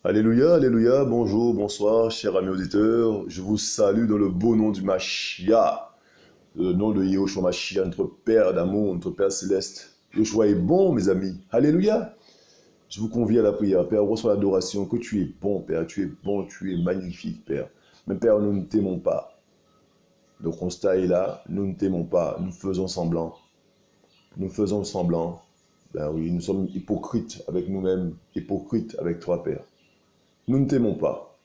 Alléluia, alléluia, bonjour, bonsoir, chers amis auditeurs. Je vous salue dans le beau nom du Mashiach, le nom de Yahushua Mashiach, notre Père d'amour, notre Père céleste. Yahushua est bon, mes amis. Alléluia. Je vous convie à la prière. Père, reçois l'adoration, que tu es bon, Père. Tu es bon, tu es magnifique, Père. Mais Père, nous ne t'aimons pas. Le constat est là, nous ne t'aimons pas. Nous faisons semblant. Nous faisons semblant. Ben oui, nous sommes hypocrites avec nous-mêmes, hypocrites avec toi, Père. Nous ne t'aimons pas.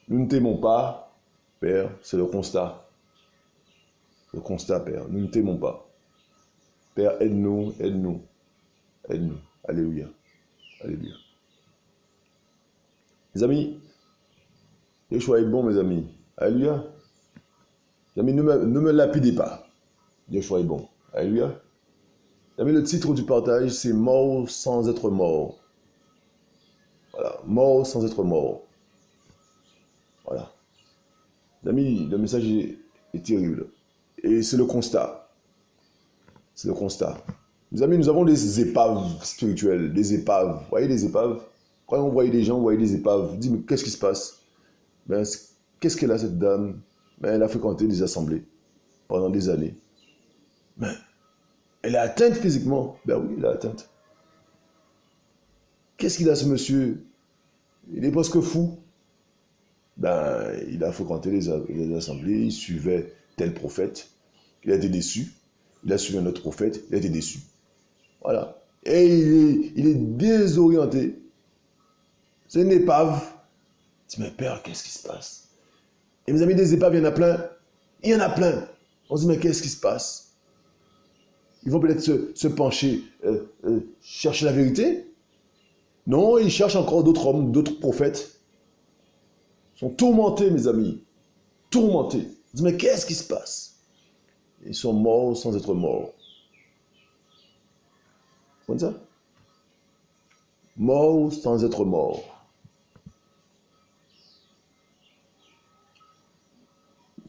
Nous ne t'aimons pas, Père, c'est le constat. Le constat, Père. Nous ne t'aimons pas. Père, aide-nous, aide-nous, aide-nous. Alléluia. Alléluia. Mes amis, Yeshua est bon, mes amis. Alléluia. Mes amis, ne me lapidez pas. Yeshua est bon. Alléluia. Mes amis, le titre du partage, c'est Mort sans être mort. Voilà. Mort sans être mort. Voilà. Mes amis, le message est terrible. Et c'est le constat. C'est le constat. Mes amis, nous avons des épaves spirituelles, des épaves. Vous voyez les épaves? Quand on voyait des gens, on voyait des épaves. On dit, mais qu'est-ce qui se passe? Ben, qu'est-ce qu'elle a, cette dame? Ben, elle a fréquenté des assemblées pendant des années. Ben, elle est atteinte physiquement. Ben oui, elle est atteinte. Qu'est-ce qu'il a, ce monsieur? Il est presque fou. Ben, il a fréquenté les assemblées, il suivait tel prophète. Il a été déçu. Il a suivi un autre prophète, il a été déçu. Voilà. Et il est désorienté. C'est une épave. Je dis, mais Père, qu'est-ce qui se passe? Et mes amis, des épaves, il y en a plein. Il y en a plein. On se dit, mais qu'est-ce qui se passe? Ils vont peut-être se pencher, chercher la vérité. Non, ils cherchent encore d'autres hommes, d'autres prophètes. Ils sont tourmentés, mes amis. Tourmentés. Ils disent, mais qu'est-ce qui se passe? Ils sont morts sans être morts. Comme ça? Morts sans être morts.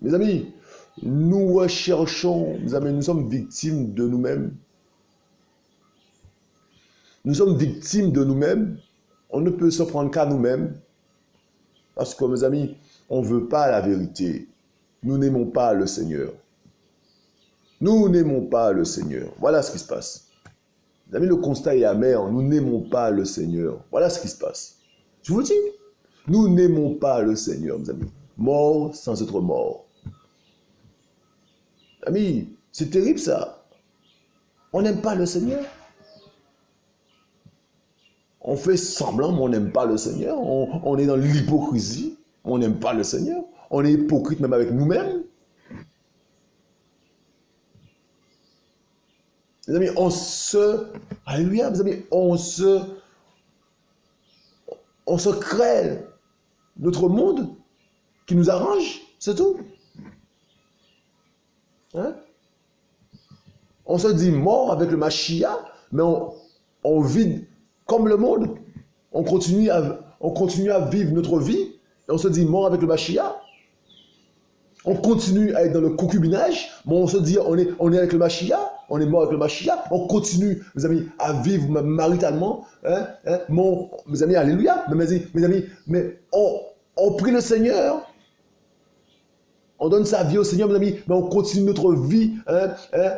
Mes amis, nous recherchons, mes amis, nous sommes victimes de nous-mêmes. Nous sommes victimes de nous-mêmes. On ne peut se prendre qu'à nous-mêmes. Parce que, mes amis, on ne veut pas la vérité. Nous n'aimons pas le Seigneur. Nous n'aimons pas le Seigneur. Voilà ce qui se passe. Mes amis, le constat est amer. Nous n'aimons pas le Seigneur. Voilà ce qui se passe. Je vous le dis. Nous n'aimons pas le Seigneur, mes amis. Mort sans être mort. Amis, c'est terrible ça. On n'aime pas le Seigneur. On fait semblant, mais on n'aime pas le Seigneur. On est dans l'hypocrisie. On n'aime pas le Seigneur. On est hypocrite même avec nous-mêmes. Mes amis, alléluia, mes amis, on se crée notre monde qui nous arrange, c'est tout. Hein? On se dit mort avec le Mashiach, mais on vit comme le monde. On continue à vivre notre vie, et on se dit mort avec le Mashiach. On continue à être dans le concubinage, mais on se dit on est avec le Mashiach, on est mort avec le Mashiach. On continue, mes amis, à vivre maritalement. Mes amis, alléluia. Mes amis, mais on prie le Seigneur. On donne sa vie au Seigneur, mes amis, mais on continue notre vie.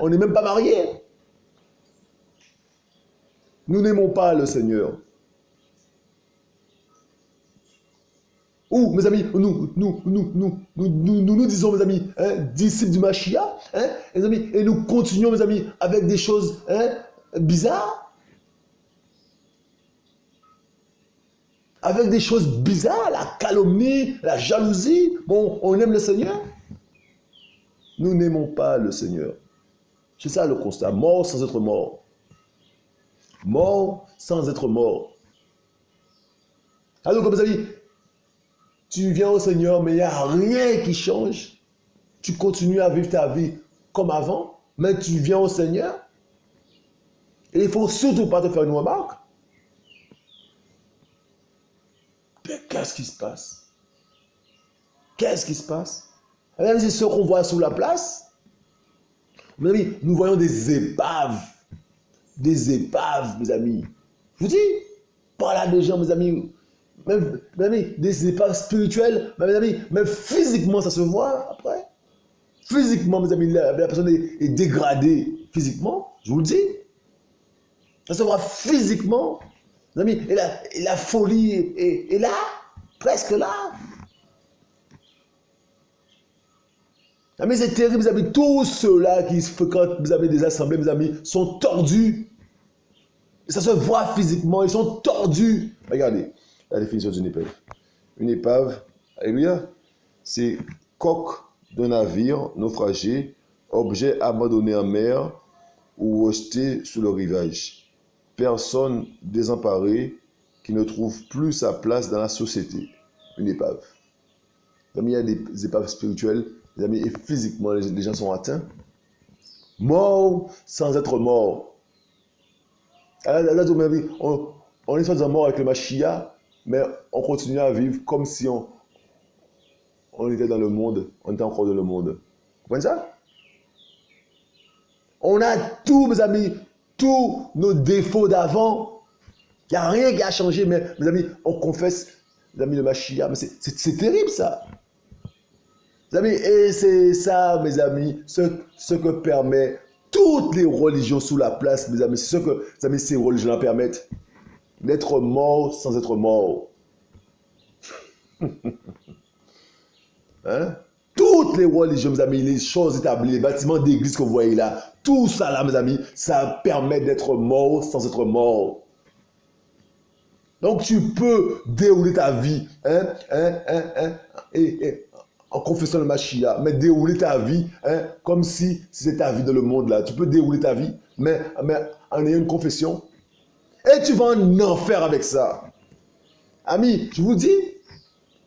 On n'est même pas mariés. Nous n'aimons pas le Seigneur. Ou, mes amis, nous disons, mes amis, disciples du Mashiach, mes amis, et nous continuons, mes amis, avec des choses bizarres. Avec des choses bizarres, la calomnie, la jalousie. Bon, on aime le Seigneur. Nous n'aimons pas le Seigneur. C'est ça le constat. Mort sans être mort. Mort sans être mort. Alors, comme mes amis, tu viens au Seigneur, mais il n'y a rien qui change. Tu continues à vivre ta vie comme avant, mais tu viens au Seigneur. Et il ne faut surtout pas te faire une remarque. Mais qu'est-ce qui se passe? Qu'est-ce qui se passe? C'est ce qu'on voit sur la place. Mes amis, nous voyons des épaves. Des épaves, mes amis. Je vous dis, par là des gens, mes amis, même, mes amis, des épaves spirituelles, mes amis, même physiquement, ça se voit après. Physiquement, mes amis, la personne est dégradée physiquement, je vous le dis. Ça se voit physiquement. Mes amis, et la folie est là, presque là. Mais c'est terrible, mes amis, tous ceux-là qui se fréquentent, mes amis, des assemblées, mes amis, sont tordus. Et ça se voit physiquement, ils sont tordus. Regardez la définition d'une épave. Une épave, alléluia, c'est coque d'un navire naufragé, objet abandonné en mer ou rejeté sous le rivage. Personne désemparée qui ne trouve plus sa place dans la société. Une épave. Comme il y a des épaves spirituelles, les amis, et physiquement, les gens sont atteints. Mort sans être mort. On est soi-disant mort avec le Mashiach, mais on continue à vivre comme si on était dans le monde, on était encore dans le monde. Vous comprenez ça? On a tout, mes amis, tous nos défauts d'avant. Il n'y a rien qui a changé, mais mes amis, on confesse, mes amis, le Mashiach. Mais c'est terrible ça. Mes amis, et c'est ça, mes amis, ce que permet toutes les religions sous la place, mes amis. C'est ce que, mes amis, ces religions permettent d'être mort sans être mort. Hein? Toutes les religions, mes amis, les choses établies, les bâtiments d'église que vous voyez là, tout ça là, mes amis, ça permet d'être mort sans être mort. Donc tu peux dérouler ta vie en confessant le Mashiach, mais dérouler ta vie comme si c'était ta vie dans le monde là. Tu peux dérouler ta vie, mais en ayant une confession. Et tu vas en enfer avec ça. Amis, je vous dis,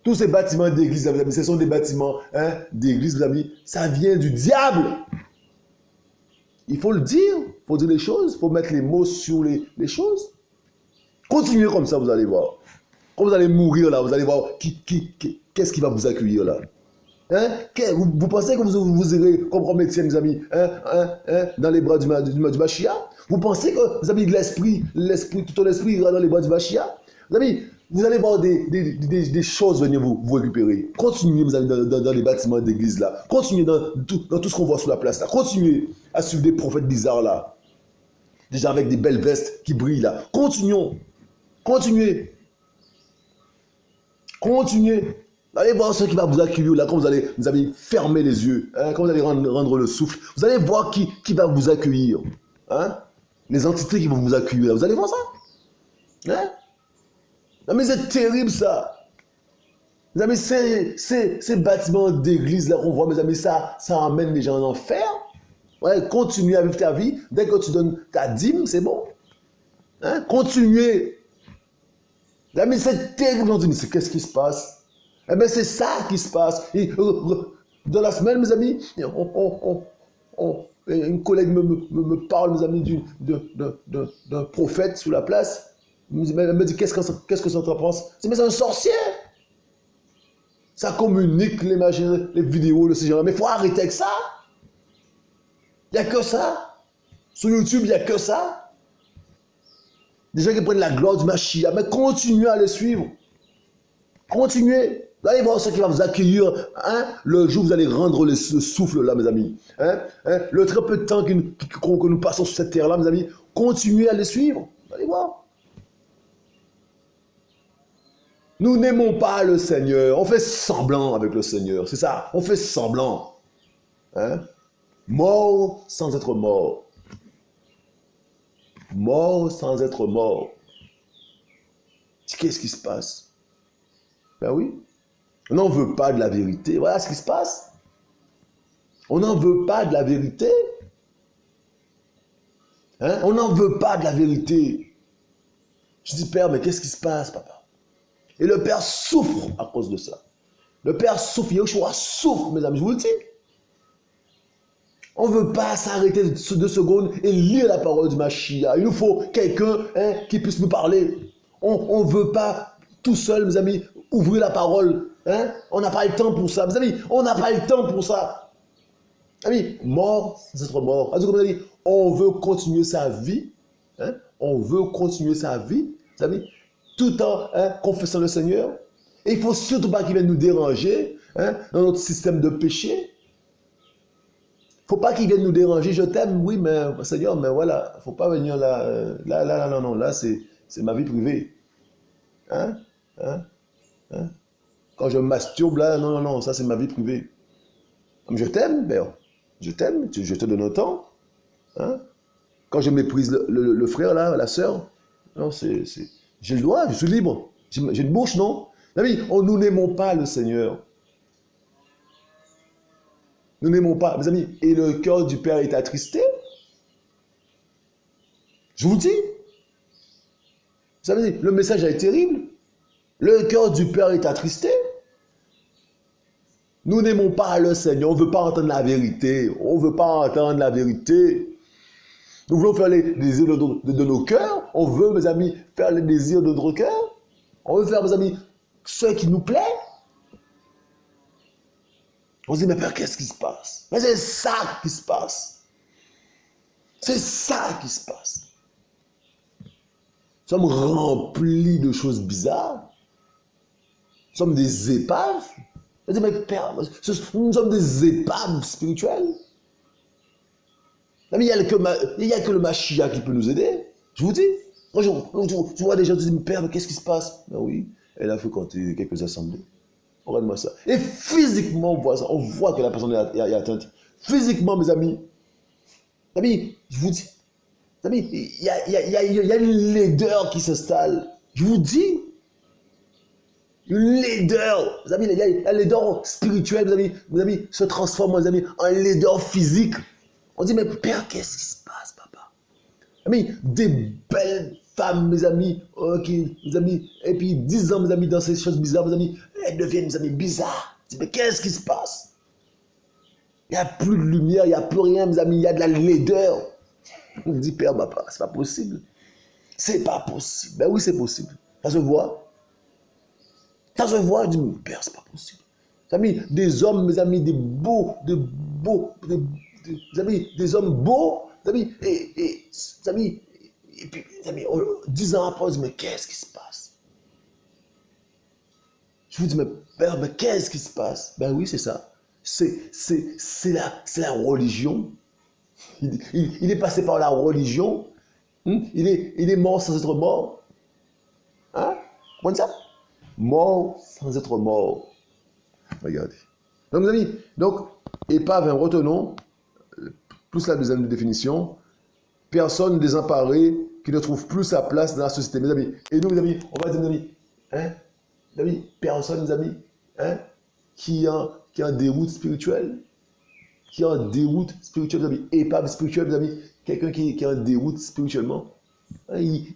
tous ces bâtiments d'église, mes amis, ce sont des bâtiments d'église, mes amis, ça vient du diable. Il faut le dire, il faut dire les choses, il faut mettre les mots sur les choses. Continuez comme ça, vous allez voir. Quand vous allez mourir là, vous allez voir qu'est-ce qui va vous accueillir là. Vous pensez que vous irez comme Étienne, mes amis, dans les bras du Mashiach? Vous pensez que vous avez de l'esprit, tout l'esprit ira dans les bras du Mashiach? Mes amis, vous allez voir des choses venir vous récupérer. Continuez, mes amis, dans les bâtiments d'église là. Continuez dans tout ce qu'on voit sur la place là. Continuez à suivre des prophètes bizarres là. Déjà avec des belles vestes qui brillent là. Continuons. Continuez. Continuez. Allez voir ce qui va vous accueillir là, quand vous allez fermer les yeux, quand vous allez rendre le souffle. Vous allez voir qui va vous accueillir. Les entités qui vont vous accueillir là. Vous allez voir ça. Non mais c'est terrible ça. Mes amis, ces bâtiments d'église là qu'on voit, mes amis, ça emmène les gens en enfer. Ouais, continuez à vivre ta vie. Dès que tu donnes ta dîme, c'est bon. Continuez. Mes amis, c'est terrible. Qu'est-ce qui se passe? Eh bien, c'est ça qui se passe. Et, dans la semaine, mes amis, une collègue me parle, mes amis, d'un prophète sur la place. Elle me dit, qu'est-ce que ça t'en pense? Mais c'est un sorcier. Ça communique les vidéos de ces gens-là. Mais il faut arrêter avec ça. Il n'y a que ça. Sur YouTube, il n'y a que ça. Des gens qui prennent la gloire du Mashiach. Mais continuez à les suivre. Continuez. Vous allez voir ce qui va vous accueillir le jour où vous allez rendre le souffle là, mes amis. Le très peu de temps que nous passons sur cette terre-là, mes amis, continuez à les suivre. Vous allez voir. Nous n'aimons pas le Seigneur. On fait semblant avec le Seigneur. C'est ça. On fait semblant. Mort sans être mort. Mort sans être mort. Qu'est-ce qui se passe? Ben oui. On n'en veut pas de la vérité. Voilà ce qui se passe. On n'en veut pas de la vérité. On n'en veut pas de la vérité. Je dis, Père, mais qu'est-ce qui se passe, papa? Et le Père souffre à cause de ça. Le Père souffre, Yeshua souffre, mes amis, je vous le dis. On ne veut pas s'arrêter 2 secondes et lire la parole du Mashiach. Il nous faut quelqu'un qui puisse nous parler. On ne veut pas tout seul, mes amis, ouvrir la parole. On n'a pas le temps pour ça. Mes amis, on n'a pas le temps pour ça. Amis, mort, c'est être mort. On veut continuer sa vie. On veut continuer sa vie. Mes amis, tout en confessant le Seigneur. Et il ne faut surtout pas qu'il vienne nous déranger dans notre système de péché. Il ne faut pas qu'il vienne nous déranger. Je t'aime, oui, mais Seigneur, mais voilà, il ne faut pas venir là, non, là, c'est ma vie privée. Hein? Hein? Hein? Quand je masturbe, là, non, ça c'est ma vie privée. Je t'aime, Père. Je t'aime, je te donne un temps. Hein? Quand je méprise le frère, là, la sœur, non, j'ai le droit, je suis libre. J'ai une bouche, non? Amis, nous n'aimons pas le Seigneur. Nous n'aimons pas, mes amis. Et le cœur du Père est attristé. Je vous dis. Vous savez, le message est terrible. Le cœur du Père est attristé. Nous n'aimons pas le Seigneur. On ne veut pas entendre la vérité. On ne veut pas entendre la vérité. Nous voulons faire les désirs de nos cœurs. On veut, mes amis, faire les désirs de notre cœur. On veut faire, mes amis, ce qui nous plaît. On se dit, mais Père, qu'est-ce qui se passe? Mais c'est ça qui se passe. C'est ça qui se passe. Nous sommes remplis de choses bizarres. Nous sommes des épaves. On se dit, mais Père, nous sommes des épaves spirituelles. Mais il n'y a que le Mashiach qui peut nous aider. Je vous dis. Tu vois des gens qui disent, mais Père, mais qu'est-ce qui se passe? Ben oui, elle a fréquenté quelques assemblées. Regarde-moi ça. Et physiquement, on voit ça. On voit que la personne est atteinte. Physiquement, mes amis. Je vous dis. Mes amis, il y a une laideur qui s'installe. Je vous dis. Une laideur. Mes amis, la laideur spirituelle, mes amis, se transforme, mes amis, en laideur physique. On dit, mais Père, qu'est-ce qui se passe, papa? Mes amis, des belles femmes, mes amis, ok, mes amis, et puis 10 ans, mes amis, dans ces choses bizarres, mes amis, elles deviennent, mes amis, bizarres. Je dis, mais qu'est-ce qui se passe? Il n'y a plus de lumière, il n'y a plus rien, mes amis, il y a de la laideur. On dit, Père, papa, c'est pas possible. C'est pas possible. Ben oui, c'est possible. Ça se voit. Ça se voit, je dis, mais Père, c'est pas possible. Mes amis, des hommes, mes amis, des amis, des hommes beaux, mes amis, et puis, mes amis, 10 ans après, on dit, mais qu'est-ce qui se passe? Je vous dis, mais Père, mais qu'est-ce qui se passe? Ben oui, c'est ça. C'est la religion. Il est passé par la religion. Il est mort sans être mort. Hein? Comment ça? Mort sans être mort. Regardez. Donc, mes amis, épave, retenons, plus la deuxième définition, personne désemparée qui ne trouve plus sa place dans la société. Mes amis, et nous, mes amis, on va dire, mes amis, mes amis, personne, mes amis, qui est en déroute spirituelle, mes amis, épave spirituelle, mes amis, quelqu'un qui est en déroute spirituellement, mes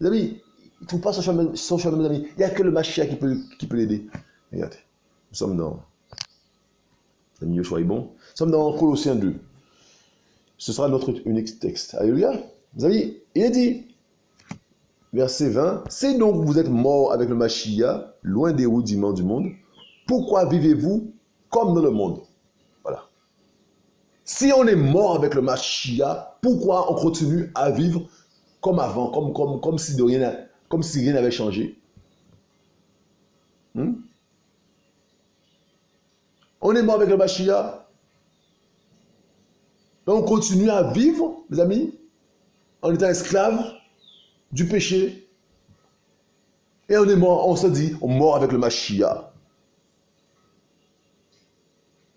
amis, il ne trouve pas son chemin, mes amis. Il n'y a que le Mashiach qui peut l'aider. Regardez, nous sommes dans, l'ami Yoshua est bon, nous sommes dans Colossiens 2. Ce sera notre unique texte. Alléluia. Mes amis, il est dit, verset 20, « C'est donc que vous êtes morts avec le Mashiach, loin des rudiments du monde. Pourquoi vivez-vous comme dans le monde ?» Voilà. Si on est mort avec le Mashiach, pourquoi on continue à vivre comme avant, comme si rien n'avait changé? On est mort avec le Mashiach. Donc on continue à vivre, mes amis, en étant esclave du péché. Et on est mort, on se dit, on est mort avec le Mashiach.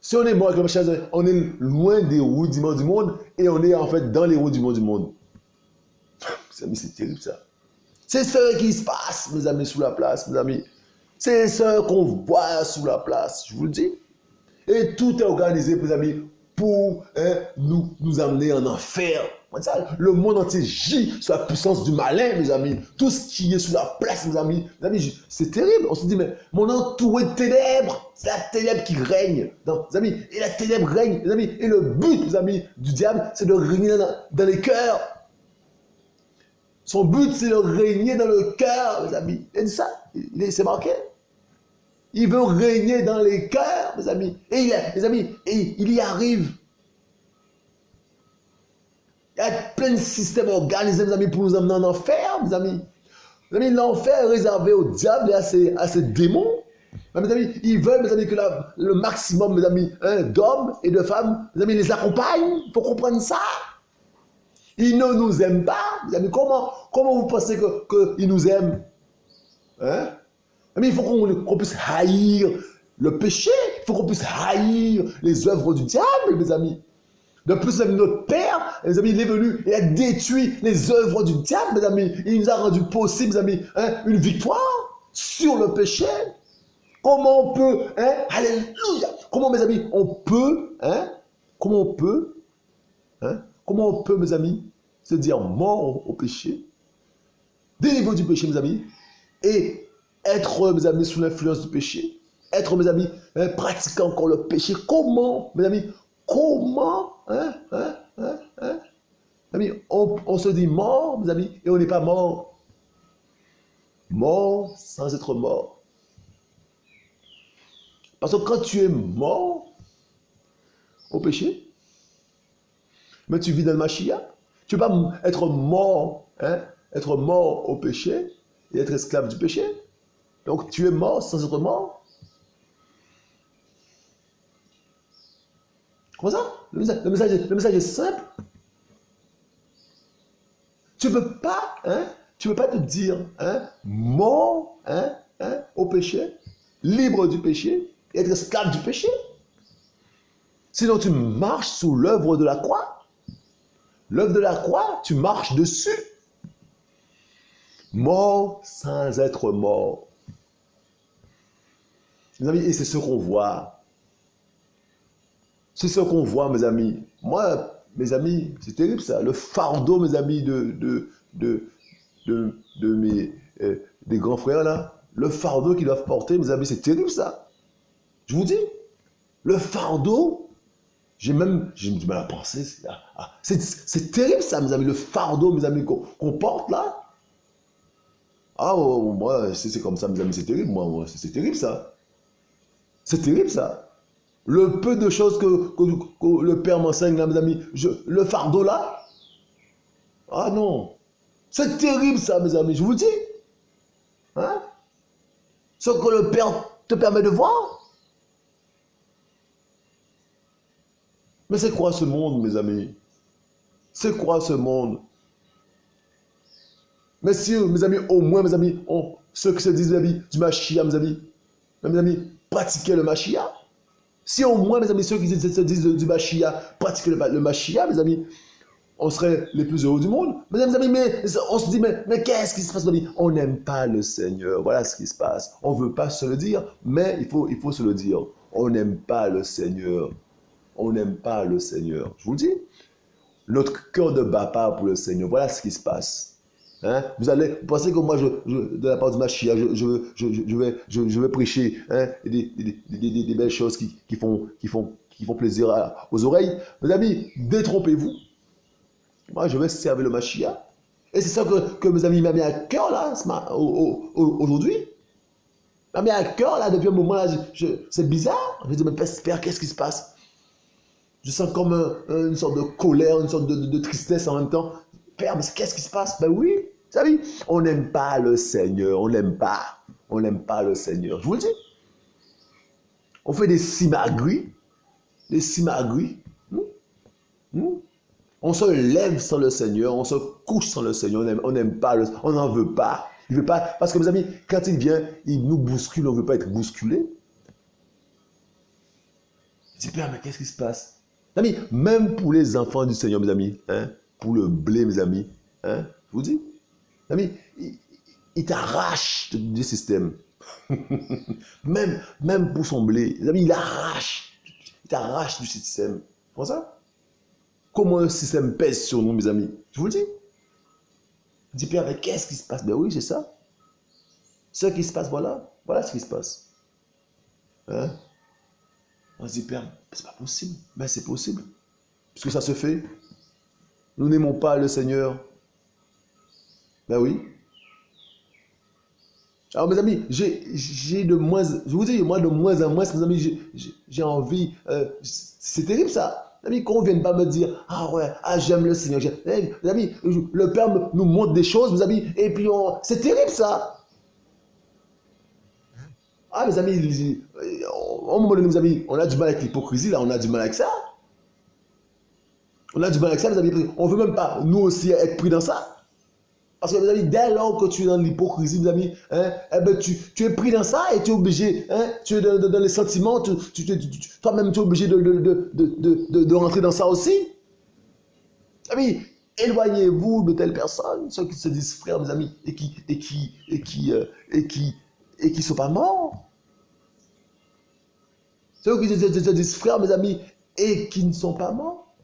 Si on est mort avec le Mashiach, on est loin des rudiments du monde et on est en fait dans les rudiments du monde. Mes amis, c'est terrible ça. C'est ce qui se passe, mes amis, sous la place, mes amis. C'est ce qu'on voit sous la place, je vous le dis. Et tout est organisé, mes amis, pour nous amener en enfer. Le monde entier gît sous la puissance du malin, mes amis. Tout ce qui est sous la place, mes amis, c'est terrible. On se dit, mais mon entouré de ténèbres, c'est la ténèbre qui règne. Non, mes amis, et la ténèbre règne, mes amis. Et le but, mes amis, du diable, c'est de régner dans les cœurs. Son but, c'est de régner dans le cœur, mes amis. Il dit ça, c'est marqué. Il veut régner dans les cœurs, mes amis. Et mes amis, il y arrive. Il y a plein de systèmes organisés, mes amis, pour nous amener en enfer, mes amis. Mes amis, l'enfer est réservé au diable et à ses démons. Mes amis, ils veulent, mes amis, que le maximum, mes amis, d'hommes et de femmes, mes amis, les accompagnent. Il faut comprendre ça. Ils ne nous aiment pas. Mes amis, comment vous pensez qu'ils nous aiment? Hein? Mais il faut qu'on puisse haïr le péché. Il faut qu'on puisse haïr les œuvres du diable, mes amis. De plus, même notre Père, mes amis, il est venu et a détruit les œuvres du diable, mes amis. Il nous a rendu possible, mes amis, une victoire sur le péché. Comment on peut, alléluia, comment, mes amis, on peut, comment on peut, mes amis, se dire mort au péché, délivrer du péché, mes amis, et être, mes amis, sous l'influence du péché, être, mes amis, pratiquer encore le péché. Comment, mes amis, comment, amis, on se dit mort, mes amis, et on n'est pas mort. Mort sans être mort. Parce que quand tu es mort au péché, mais tu vis dans le Mashiach, tu ne peux pas être mort au péché et être esclave du péché. Donc tu es mort sans être mort. Comment ça? Le message est simple. Tu ne peux pas te dire mort au péché, libre du péché, et être esclave du péché. Sinon tu marches sous l'œuvre de la croix. L'œuvre de la croix, tu marches dessus. Mort sans être mort. Mes amis, et c'est ce qu'on voit. C'est ce qu'on voit, mes amis. Moi, mes amis, c'est terrible ça. Le fardeau, mes amis, des grands frères là, le fardeau qu'ils doivent porter, mes amis, c'est terrible ça. Je vous dis, le fardeau, j'ai du mal à penser. C'est terrible ça, mes amis, le fardeau, mes amis, qu'on porte là. Ah, moi, c'est comme ça, mes amis, c'est terrible. Moi, c'est terrible ça. C'est terrible ça. Le peu de choses que le Père m'enseigne là, mes amis, le fardeau là. Ah non. C'est terrible ça, mes amis, je vous dis. Hein? Ce que le Père te permet de voir. Mais c'est quoi ce monde, mes amis? C'est quoi ce monde? Mais si, mes amis, au moins, mes amis, ceux qui se disent, mes amis, du Mashiach, mes amis, pratiquaient le Mashiach. Si au moins, mes amis, ceux qui se disent du Mashiach, pratiquaient le Mashiach, mes amis, on serait les plus heureux du monde. Mes amis, mais on se dit, mais qu'est-ce qui se passe, mes amis? On n'aime pas le Seigneur. Voilà ce qui se passe. On ne veut pas se le dire, mais il faut se le dire. On n'aime pas le Seigneur. On n'aime pas le Seigneur. Je vous le dis. Notre cœur ne bat pas pour le Seigneur. Voilà ce qui se passe. Hein? Vous pensez que moi, de la part du Mashiach, je vais prêcher des belles choses qui font plaisir aux oreilles. Mes amis, détrompez-vous. Moi, je vais servir le Mashiach. Et c'est ça que mes amis m'ont mis à cœur là, aujourd'hui. M'a mis à cœur là, depuis un moment là, c'est bizarre. Je dis, mais Père, qu'est-ce qui se passe? Je sens comme une sorte de colère, une sorte de tristesse en même temps. Père, mais qu'est-ce qui se passe? Ben oui, vous savez, on n'aime pas le Seigneur, on n'aime pas. On n'aime pas le Seigneur, je vous le dis. On fait des simagris. On se lève sans le Seigneur, on se couche sans le Seigneur, on n'aime pas, on n'en veut pas. Il veut pas. Parce que mes amis, quand il vient, il nous bouscule, on ne veut pas être bousculé. Je dis, Père, mais qu'est-ce qui se passe? Mes amis, même pour les enfants du Seigneur, mes amis, pour le blé, mes amis, je vous dis, mes amis, il t'arrache du système. même pour son blé, mes amis, il t'arrache du système. Comment ça? Comment un système pèse sur nous, mes amis? Je vous le dis. Je dis, Père, mais qu'est-ce qui se passe? Ben oui, c'est ça. Ce qui se passe, voilà ce qui se passe. Hein? On se dit, Père, c'est pas possible. Ben c'est possible. Puisque ça se fait. Nous n'aimons pas le Seigneur. Ben oui. Alors mes amis, j'ai de moins, je vous dis, moi de moins en moins, mes amis, j'ai envie, c'est terrible ça. Amis, qu'on ne vienne pas me dire, ah ouais, ah, j'aime le Seigneur. Mes amis, le Père nous montre des choses, mes amis, et puis c'est terrible ça. Ah, mes amis, au moment donné, mes amis, on a du mal avec l'hypocrisie, là, on a du mal avec ça. On a du mal avec ça, mes amis. On ne veut même pas, nous aussi, être pris dans ça. Parce que, mes amis, dès lors que tu es dans l'hypocrisie, mes amis, hein, eh ben, tu es pris dans ça et tu es obligé, hein, tu es dans les sentiments, toi-même, tu es obligé de rentrer dans ça aussi. Amis, éloignez-vous de telles personnes, ceux qui se disent frères, mes amis, et qui sont pas morts. Ceux qui se disent frères, mes amis, et qui ne sont pas morts.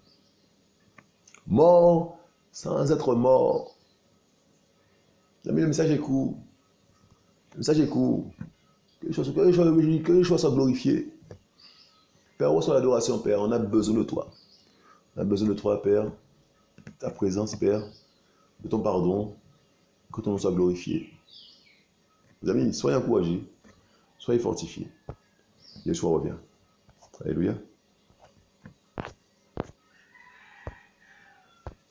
Morts sans être morts. Mes amis, le message est court. Le message est court. Que les choses soient glorifiées. Père, reçois l'adoration, Père. On a besoin de toi. On a besoin de toi, Père. Ta présence, Père. De ton pardon. Que ton nom soit glorifié. Mes amis, soyez encouragés. Soyez fortifiés. Yeshua revient. Alléluia.